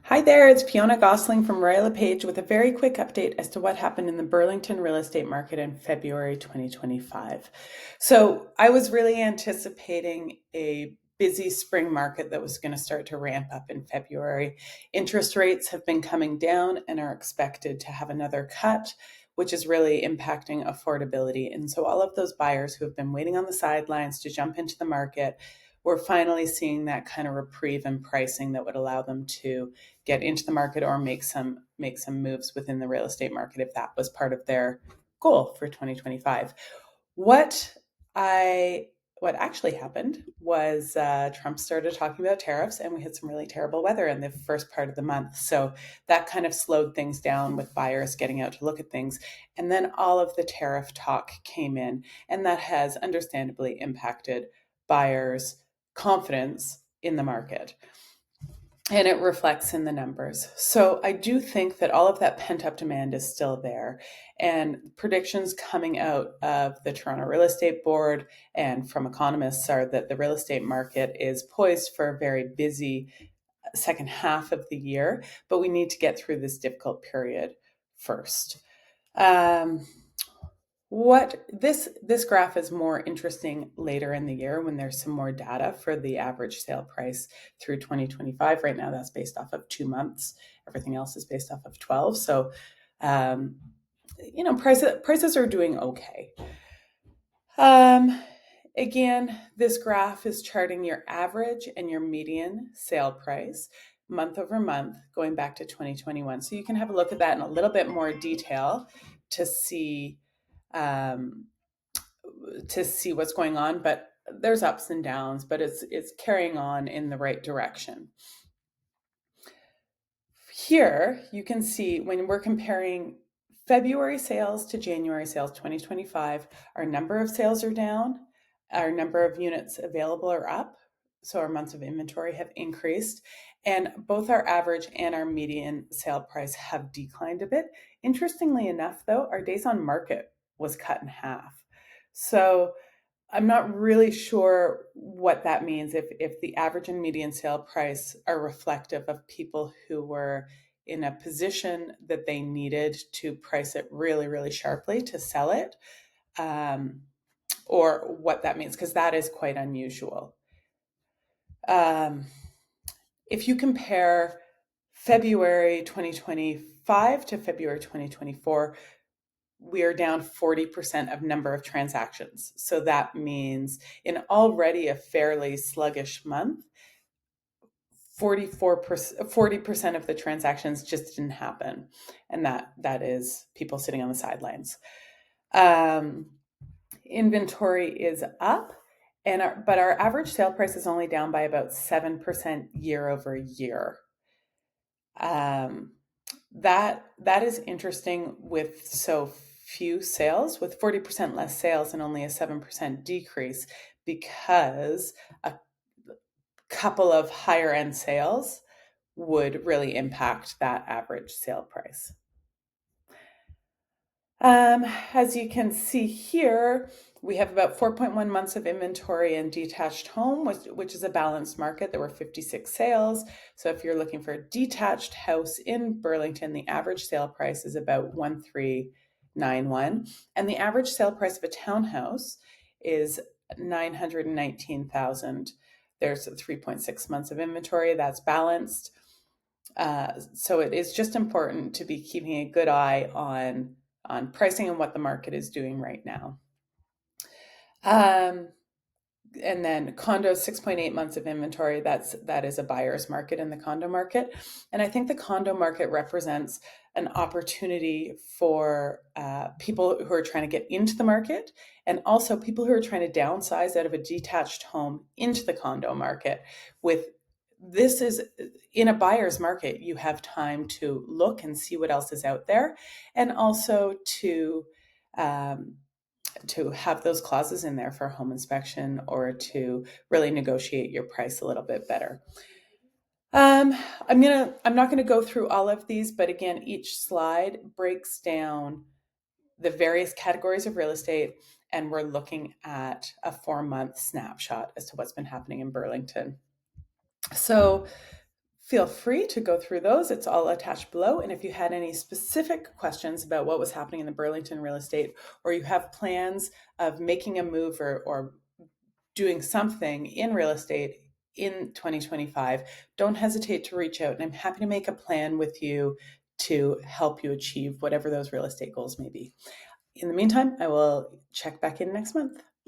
Hi there, it's Fionna Gossling from Royal LePage with a very quick update as to what happened in the Burlington real estate market in February 2025. So, I was really anticipating a busy spring market that was going to start to ramp up in February. Interest rates have been coming down and are expected to have another cut, which is really impacting affordability. And so, all of those buyers who have been waiting on the sidelines to jump into the market, we're finally seeing that kind of reprieve in pricing that would allow them to get into the market or make some moves within the real estate market if that was part of their goal for 2025. What I what actually happened was Trump started talking about tariffs, and we had some really terrible weather in the first part of the month. So that kind of slowed things down with buyers getting out to look at things. And then all of the tariff talk came in, and that has understandably impacted buyers' confidence in the market, and it reflects in the numbers. So I do think that all of that pent up demand is still there. And predictions coming out of the Toronto Real Estate Board and from economists are that the real estate market is poised for a very busy second half of the year, but we need to get through this difficult period first. Um, what this graph is more interesting later in the year when there's some more data for the average sale price through 2025. Right now, that's based off of 2 months. Everything else is based off of 12. So, um, prices are doing okay. Um, Again, this graph is charting your average and your median sale price month over month going back to 2021. So you can have a look at that in a little bit more detail to see um, what's going on, but there's ups and downs, but it's carrying on in the right direction. Here you can see when we're comparing February sales to January sales 2025, our number of sales are down, our number of units available are up, so our months of inventory have increased, and both our average and our median sale price have declined a bit. Interestingly enough, though, our days on market was cut in half. So I'm not really sure what that means, if the average and median sale price are reflective of people who were in a position that they needed to price it really, really sharply to sell it, um, or what that means, because that is quite unusual. Um, if you compare February 2025 to February 2024, we are down 40% of number of transactions. So that means in already a fairly sluggish month, 40% of the transactions just didn't happen. And that is people sitting on the sidelines. Um, Inventory is up, but our average sale price is only down by about 7% year over year. Um, that is interesting with so few sales, with 40% less sales and only a 7% decrease, because a couple of higher end sales would really impact that average sale price. As you can see here, we have about 4.1 months of inventory in detached home, which is a balanced market. There were 56 sales. So if you're looking for a detached house in Burlington, the average sale price is about 1,391. And the average sale price of a townhouse is 919,000. There's 3.6 months of inventory. That's balanced. So it is just important to be keeping a good eye on pricing and what the market is doing right now. Um, and then condos, 6.8 months of inventory. That is a buyer's market in the condo market. And I think the condo market represents an opportunity for people who are trying to get into the market, and also people who are trying to downsize out of a detached home into the condo market. This is in a buyer's market, you have time to look and see what else is out there, and also um, to have those clauses in there for home inspection, or to really negotiate your price a little bit better. Um, I'm not gonna go through all of these, but again, each slide breaks down the various categories of real estate, and we're looking at a 4-month snapshot as to what's been happening in Burlington. So feel free to go through those. It's all attached below. And if you had any specific questions about what was happening in the Burlington real estate, or you have plans of making a move or doing something in real estate in 2025, don't hesitate to reach out. And I'm happy to make a plan with you to help you achieve whatever those real estate goals may be. In the meantime, I will check back in next month.